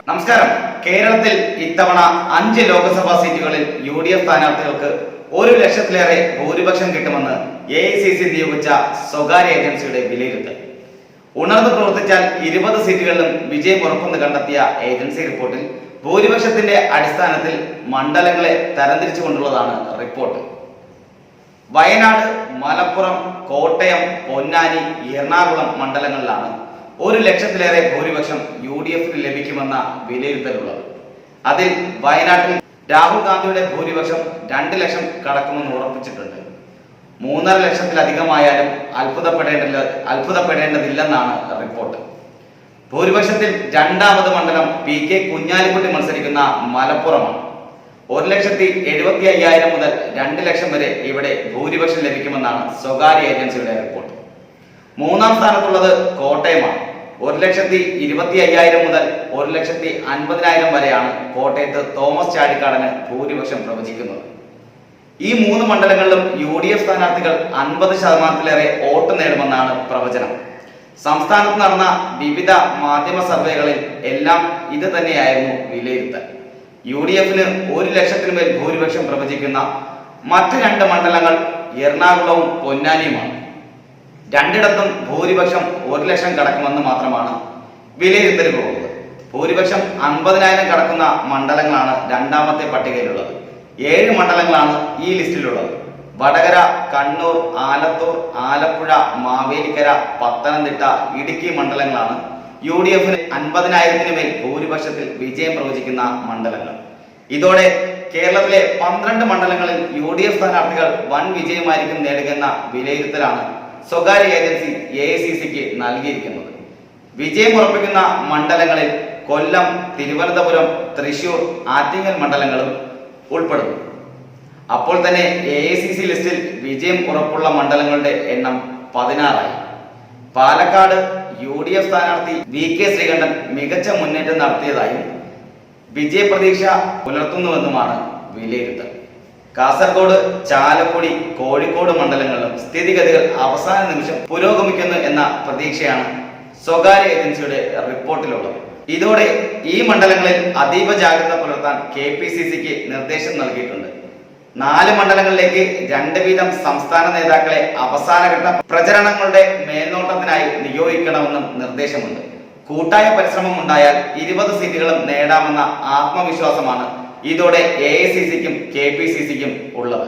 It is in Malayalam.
നമസ്കാരം. കേരളത്തിൽ ഇത്തവണ 5 ലോക്സഭാ സീറ്റുകളിൽ UDF സ്ഥാനാർത്ഥികൾക്ക് 1 ലക്ഷത്തിലേറെ ഭൂരിപക്ഷം കിട്ടുമെന്ന് AICC നിയോഗിച്ച സ്വകാര്യ ഏജൻസിയുടെ വിലയിരുത്തൽ. ഉണർന്നു പ്രവർത്തിച്ചാൽ 20 സീറ്റുകളിലും വിജയം ഉറപ്പെന്ന് കണ്ടെത്തിയ ഏജൻസി റിപ്പോർട്ടിൽ ഭൂരിപക്ഷത്തിന്റെ അടിസ്ഥാനത്തിൽ മണ്ഡലങ്ങളെ തരംതിരിച്ചുകൊണ്ടുള്ളതാണ് റിപ്പോർട്ട്. വയനാട്, മലപ്പുറം, കോട്ടയം, പൊന്നാനി, എറണാകുളം മണ്ഡലങ്ങളിലാണ് 1 ലക്ഷത്തിലേറെ ഭൂരിപക്ഷം UDFന് ലഭിക്കുമെന്ന വിലയിരുത്തലുള്ളത്. അതിൽ വയനാട്ടിൽ രാഹുൽ ഗാന്ധിയുടെ ഭൂരിപക്ഷം 2 ലക്ഷം കടക്കുമെന്ന് ഉറപ്പിച്ചിട്ടുണ്ട്. 3.5 ലക്ഷത്തിലധികമായാലും അത്ഭുതപ്പെടേണ്ടതില്ലെന്നാണ് റിപ്പോർട്ട്. ഭൂരിപക്ഷത്തിൽ രണ്ടാമത് മണ്ഡലം PK കുഞ്ഞാലിക്കുട്ടി മത്സരിക്കുന്ന മലപ്പുറമാണ്. 1,75,000 മുതൽ 2 ലക്ഷം വരെ ഇവിടെ ഭൂരിപക്ഷം ലഭിക്കുമെന്നാണ് സ്വകാര്യ ഏജൻസിയുടെ റിപ്പോർട്ട്. മൂന്നാം സ്ഥാനത്തുള്ളത് കോട്ടയമാണ്. 1,25,000 മുതൽ 1,50,000 വരെയാണ് കോട്ടയത്ത് തോമസ് ചാഴിക്കാടന് ഭൂരിപക്ഷം പ്രവചിക്കുന്നത്. ഈ 3 മണ്ഡലങ്ങളിലും UDF സ്ഥാനാർത്ഥികൾ 50%-ലേറെ വോട്ട് നേടുമെന്നാണ് പ്രവചനം. സംസ്ഥാനത്ത് നടന്ന വിവിധ മാധ്യമ സർവേകളിൽ എല്ലാം ഇത് തന്നെയായിരുന്നു വിലയിരുത്തൽ. UDFന് 1 ലക്ഷത്തിന് മേൽ ഭൂരിപക്ഷം പ്രവചിക്കുന്ന മറ്റ് 2 മണ്ഡലങ്ങൾ എറണാകുളവും പൊന്നാനിയുമാണ്. രണ്ടിടത്തും ഭൂരിപക്ഷം 1 ലക്ഷം കടക്കുമെന്ന് മാത്രമാണ് വിലയിരുത്തൽ പോകുന്നത്. ഭൂരിപക്ഷം 50,000 കടക്കുന്ന മണ്ഡലങ്ങളാണ് രണ്ടാമത്തെ പട്ടികയിലുള്ളത്. 7 മണ്ഡലങ്ങളാണ് ഈ ലിസ്റ്റിലുള്ളത്. വടകര, കണ്ണൂർ, ആലത്തൂർ, ആലപ്പുഴ, മാവേലിക്കര, പത്തനംതിട്ട, ഇടുക്കി മണ്ഡലങ്ങളാണ് UDFന് 50,000-ന് മേൽ ഭൂരിപക്ഷത്തിൽ വിജയം പ്രവചിക്കുന്ന മണ്ഡലങ്ങൾ. ഇതോടെ കേരളത്തിലെ 12 മണ്ഡലങ്ങളിൽ UDF സ്ഥാനാർത്ഥികൾ വൻ വിജയമായിരിക്കും നേടുകയെന്ന വിലയിരുത്തലാണ് സ്വകാര്യ ഏജൻസി AICCക്ക് നൽകിയിരിക്കുന്നത്. വിജയം ഉറപ്പിക്കുന്ന മണ്ഡലങ്ങളിൽ കൊല്ലം, തിരുവനന്തപുരം, തൃശൂർ, ആറ്റിങ്ങൽ മണ്ഡലങ്ങളും ഉൾപ്പെടുന്നു. അപ്പോൾ തന്നെ AICC ലിസ്റ്റിൽ വിജയം ഉറപ്പുള്ള മണ്ഡലങ്ങളുടെ എണ്ണം 16ആയി. പാലക്കാട് UDF സ്ഥാനാർത്ഥി VK ശ്രീകണ്ഠൻ മികച്ച മുന്നേറ്റം നടത്തിയതായും വിജയപ്രതീക്ഷ പുലർത്തുന്നുവെന്നുമാണ് വിലയിരുത്തൽ. കാസർഗോഡ്, ചാലക്കുടി, കോഴിക്കോട് മണ്ഡലങ്ങളിലും സ്ഥിതിഗതികൾ അവസാന നിമിഷം പുരോഗമിക്കുന്നു എന്ന പ്രതീക്ഷയാണ് സ്വകാര്യ ഏജൻസിയുടെ റിപ്പോർട്ടിലുള്ളത്. ഇതോടെ ഈ മണ്ഡലങ്ങളിൽ അതീവ ജാഗ്രത പുലർത്താൻ KPCCക്ക് നിർദ്ദേശം നൽകിയിട്ടുണ്ട്. 4 മണ്ഡലങ്ങളിലേക്ക് 2 വീതം സംസ്ഥാന നേതാക്കളെ അവസാനഘട്ട പ്രചരണങ്ങളുടെ മേൽനോട്ടത്തിനായി നിയോഗിക്കണമെന്നും നിർദ്ദേശമുണ്ട്. കൂട്ടായ പരിശ്രമം ഉണ്ടായാൽ 20 സീറ്റുകളും നേടാമെന്ന ആത്മവിശ്വാസമാണ് ഇതോടെ AICCക്കും KPCCക്കും ഉള്ളത്.